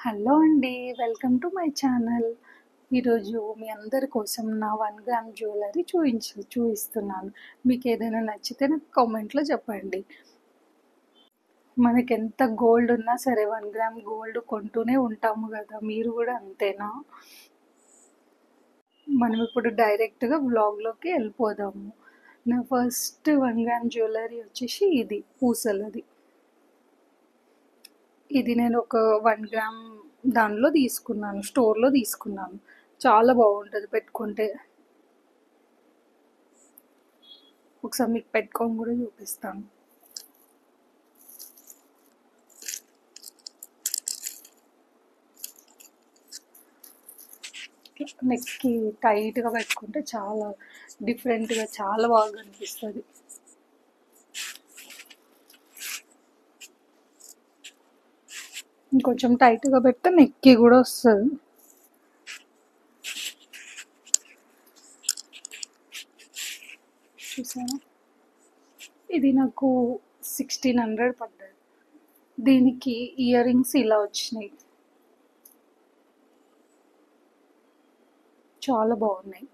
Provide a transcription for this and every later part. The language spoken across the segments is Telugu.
హలో అండి. Welcome to my channel. ఈరోజు మీ అందరి కోసం నా 1 గ్రామ్ జ్యువెలరీ చూపిస్తున్నాను. మీకు ఏదైనా నచ్చితే నాకు కామెంట్లో చెప్పండి. మనకెంత గోల్డ్ ఉన్నా సరే 1 గ్రామ్ గోల్డ్ కొంటూనే ఉంటాము కదా, మీరు కూడా అంతేనా? మనం ఇప్పుడు డైరెక్ట్గా వ్లాగ్లోకి వెళ్ళిపోదాము. నా ఫస్ట్ 1 గ్రామ్ జ్యువెలరీ వచ్చేసి ఇది పూసలది. ఇది నేను ఒక 1 గ్రామ్ దానిలో తీసుకున్నాను, స్టోర్లో తీసుకున్నాను. చాలా బాగుంటుంది పెట్టుకుంటే. ఒకసారి మీకు పెట్టుకొని కూడా చూపిస్తాను. నెక్కి టైట్గా పెట్టుకుంటే చాలా డిఫరెంట్గా చాలా బాగా అనిపిస్తుంది. ఇంకొంచెం టైట్గా పెడితే నెక్కి కూడా వస్తుంది. చూసారా, ఇది నాకు 1600 పడ్డది. దీనికి ఇయర్ రింగ్స్ ఇలా వచ్చినాయి, చాలా బాగున్నాయి.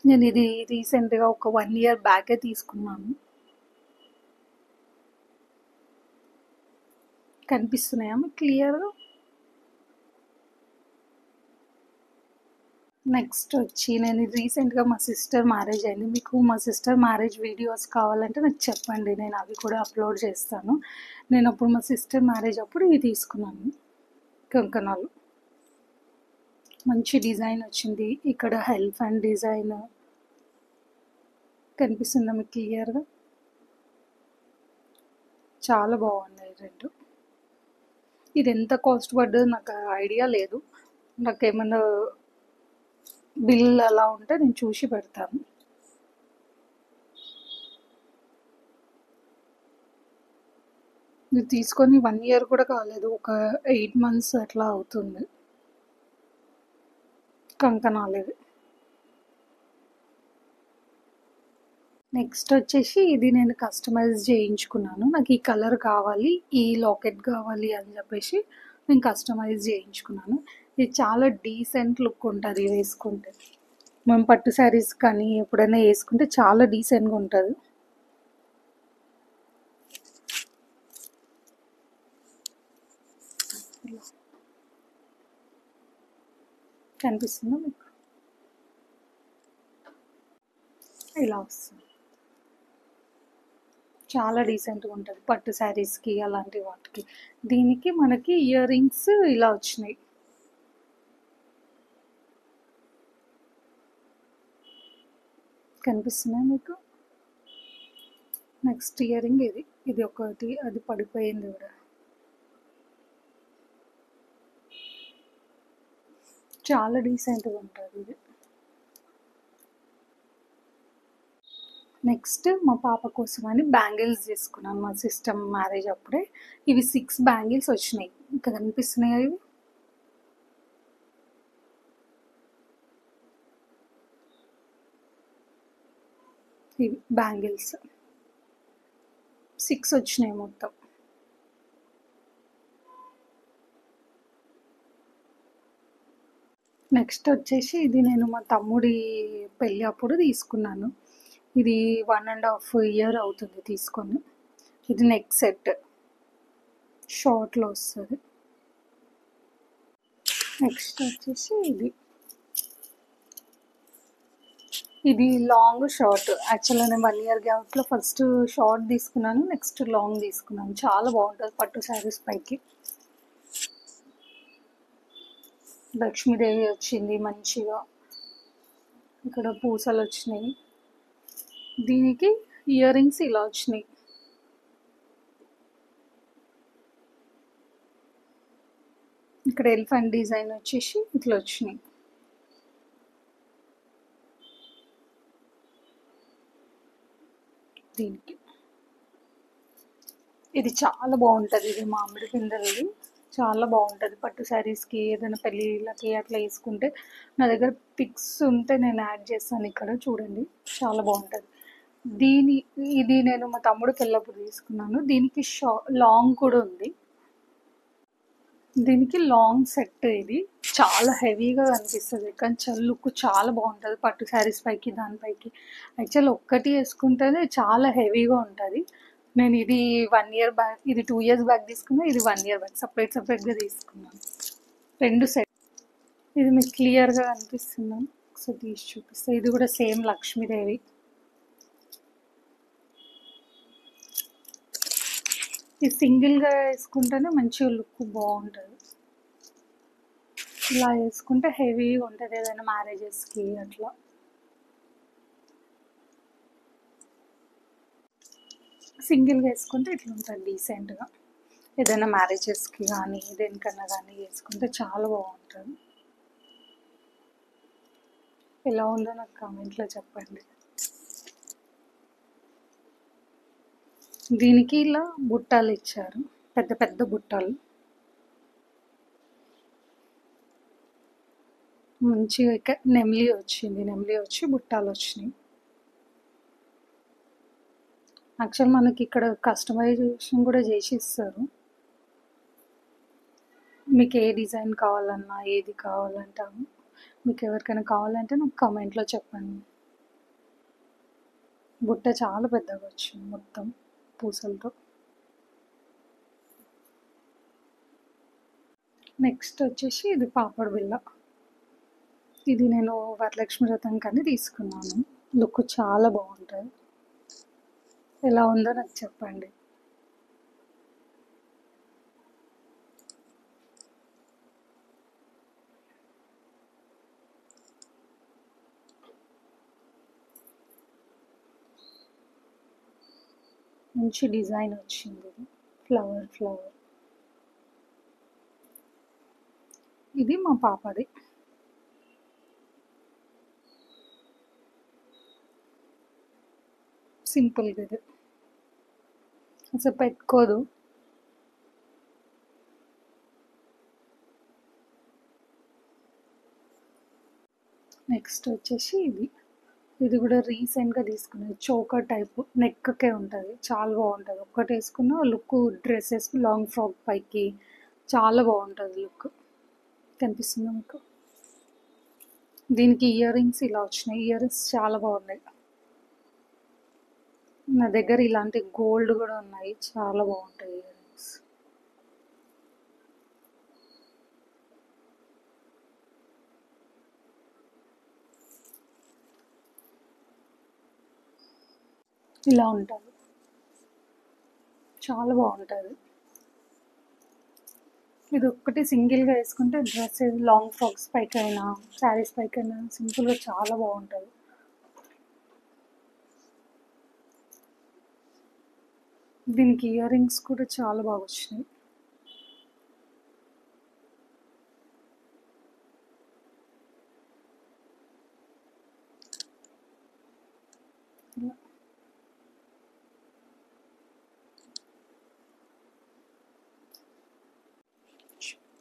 నేను ఇది రీసెంట్గా ఒక 1 ఇయర్ బ్యాకే తీసుకున్నాను. కనిపిస్తున్నాయా మీకు క్లియర్గా? నెక్స్ట్ వచ్చి నేను రీసెంట్గా మా సిస్టర్ మ్యారేజ్ అయింది. మీకు మా సిస్టర్ మ్యారేజ్ వీడియోస్ కావాలంటే నాకు చెప్పండి, నేను అవి కూడా అప్లోడ్ చేస్తాను. నేను అప్పుడు మా సిస్టర్ మ్యారేజ్ అప్పుడు ఇవి తీసుకున్నాను కంకణాలు. మంచి డిజైన్ వచ్చింది. ఇక్కడ హెల్ప్ అండ్ డిజైన్ కనిపిస్తుందా మీకు క్లియర్గా? చాలా బాగున్నాయి రెండు. ఇది ఎంత కాస్ట్ పడ్డదో నాకు ఐడియా లేదు. నాకు ఏమన్నా బిల్ అలా ఉంటే నేను చూసి పెడతాను. ఇది తీసుకొని 1 ఇయర్ కూడా కాలేదు, ఒక 8 months అట్లా అవుతుంది. కంకణాలు ఇవి. నెక్స్ట్ వచ్చేసి ఇది నేను కస్టమైజ్ చేయించుకున్నాను. నాకు ఈ కలర్ కావాలి, ఈ లాకెట్ కావాలి అని చెప్పేసి నేను కస్టమైజ్ చేయించుకున్నాను. ఇది చాలా డీసెంట్ లుక్ ఉంటుంది వేసుకుంటే. మనం పట్టు శారీస్ కానీ ఎప్పుడైనా వేసుకుంటే చాలా డీసెంట్గా ఉంటుంది. కనిపిస్తుందా మీకు? ఇలా వస్తుంది. చాలా డీసెంట్గా ఉంటుంది పట్టు శారీస్కి అలాంటి వాటికి. దీనికి మనకి ఇయర్ రింగ్స్ ఇలా వచ్చినాయి. కనిపిస్తున్నాయి మీకు? నెక్స్ట్ ఇయర్ రింగ్ ఇది ఒకటి, అది పడిపోయింది కూడా. చాలా డీసెంట్గా ఉంటుంది ఇది. నెక్స్ట్ మా పాప కోసం అని బ్యాంగిల్స్ తీసుకున్నాను మా సిస్టర్ మ్యారేజ్ అప్పుడే. ఇవి 6 బ్యాంగిల్స్ వచ్చినాయి. ఇంకా కనిపిస్తున్నాయి ఇవి. ఇవి బ్యాంగిల్స్ 6 వచ్చినాయి మొత్తం. నెక్స్ట్ వచ్చేసి ఇది నేను మా తమ్ముడి పెళ్ళి అప్పుడు తీసుకున్నాను. ఇది 1.5 year అవుతుంది తీసుకొని. ఇది నెక్ సెట్ షార్ట్లో వస్తుంది. నెక్స్ట్ వచ్చేసి ఇది లాంగ్ షార్ట్. యాక్చువల్గా నేను 1 year గ్యాప్లో ఫస్ట్ షార్ట్ తీసుకున్నాను, నెక్స్ట్ లాంగ్ తీసుకున్నాను. చాలా బాగుంటుంది పట్టు శారీస్ పైకి. లక్ష్మీదేవి వచ్చింది మంచిగా. ఇక్కడ పూసలు వచ్చినాయి. దీనికి ఇయర్ రింగ్స్ ఇలా వచ్చినాయి. ఇక్కడ ఎలిఫెంట్ డిజైన్ వచ్చేసి ఇట్లా వచ్చినాయి. దీనికి ఇది చాలా బాగుంటుంది. ఇది మామిడి పిందెలది చాలా బాగుంటుంది పట్టు శారీస్కి, ఏదైనా పెళ్ళిళ్ళకి అట్లా వేసుకుంటే. నా దగ్గర పిక్స్ ఉంటే నేను యాడ్ చేస్తాను, ఇక్కడ చూడండి. చాలా బాగుంటుంది. ఇది నేను మా తమ్ముడికి వెళ్ళినప్పుడు తీసుకున్నాను. దీనికి లాంగ్ కూడా ఉంది. దీనికి లాంగ్ సెట్ ఇది చాలా హెవీగా కనిపిస్తుంది కానీ లుక్ చాలా బాగుంటుంది పట్టు శారీస్ పైకి దానిపైకి. యాక్చువల్ ఒక్కటి వేసుకుంటేనే చాలా హెవీగా ఉంటుంది. నేను ఇది 1 ఇయర్ బ్యాక్, ఇది 2 ఇయర్స్ బ్యాక్ తీసుకున్నా, ఇది 1 ఇయర్ బ్యాక్ సపరేట్గా తీసుకున్నాను. 2 సెట్. ఇది మీకు క్లియర్గా కనిపిస్తుందా? ఒకసారి తీసి చూపిస్తా. ఇది కూడా సేమ్ లక్ష్మీదేవి. ఇది సింగిల్గా వేసుకుంటేనే మంచిగా లుక్ బాగుంటుంది. ఇలా వేసుకుంటే హెవీగా ఉంటుంది ఏదైనా మ్యారేజెస్కి అట్లా. సింగిల్గా వేసుకుంటే ఇట్లా ఉంటుంది డీసెంట్గా. ఏదైనా మ్యారేజెస్కి కానీ దేనికన్నా కానీ వేసుకుంటే చాలా బాగుంటుంది. ఎలా ఉందో నాకు కామెంట్లో చెప్పండి. దీనికి ఇలా బుట్టాలు ఇచ్చారు, పెద్ద పెద్ద బుట్టాలు. మంచిగా నెమ్లీ వచ్చింది, నెమ్లీ వచ్చి బుట్టాలు వచ్చినాయి. యాక్చువల్ మనకి ఇక్కడ కస్టమైజేషన్ కూడా చేసి ఇస్తారు. మీకు ఏ డిజైన్ కావాలన్నా ఏది కావాలంటే మీకు ఎవరికైనా కావాలంటే నాకు కామెంట్లో చెప్పండి. బుట్ట చాలా పెద్దగా వచ్చింది మొత్తం పూసలతో. నెక్స్ట్ వచ్చేసి ఇది పాపడ్ బిళ్ళ. ఇది నేను వరలక్ష్మి వ్రతం కానీ తీసుకున్నాను. లుక్ చాలా బాగుంటుంది. ఎలా ఉందో నాకు చెప్పండి. మంచి డిజైన్ వచ్చింది. ఫ్లవర్. ఇది మా పాపది. సింపుల్గా ఇది అసలు పెట్టుకోదు. నెక్స్ట్ వచ్చేసి ఇది కూడా రీసెంట్గా తీసుకున్నది. చోకర్ టైప్ నెక్కే ఉంటుంది, చాలా బాగుంటుంది. ఒక్కటి వేసుకున్న లుక్ డ్రెస్ వేసుకుని లాంగ్ ఫ్రాక్ పైకి చాలా బాగుంటుంది లుక్. కనిపిస్తుందా మీకు? దీనికి ఇయర్ రింగ్స్ ఇలా వచ్చినాయి. ఇయర్ రింగ్స్ చాలా బాగున్నాయి. నా దగ్గర ఇలాంటి గోల్డ్ కూడా ఉన్నాయి, చాలా బాగుంటాయి ఇయర్ రింగ్స్. ఇలా ఉంటుంది, చాలా బాగుంటుంది. ఇది ఒక్కటి సింగిల్గా వేసుకుంటే డ్రెస్ లాంగ్ ఫ్రాక్స్ పైకైనా శారీస్ పైకైనా సింపుల్గా చాలా బాగుంటుంది. దీనికి ఇయర్ రింగ్స్ కూడా చాలా బాగా వచ్చినాయి.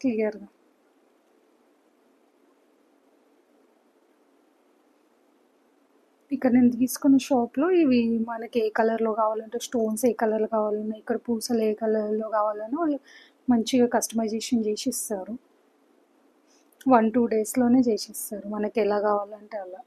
క్లియర్గా ఇక్కడ నేను తీసుకున్న షాప్లో ఇవి మనకి ఏ కలర్లో కావాలంటే స్టోన్స్ ఏ కలర్లో కావాలన్నా, ఇక్కడ పూసలు ఏ కలర్లో కావాలన్నా వాళ్ళు మంచిగా కస్టమైజేషన్ చేసి ఇస్తారు. 1-2 డేస్లోనే చేసి ఇస్తారు మనకి ఎలా కావాలంటే అలా.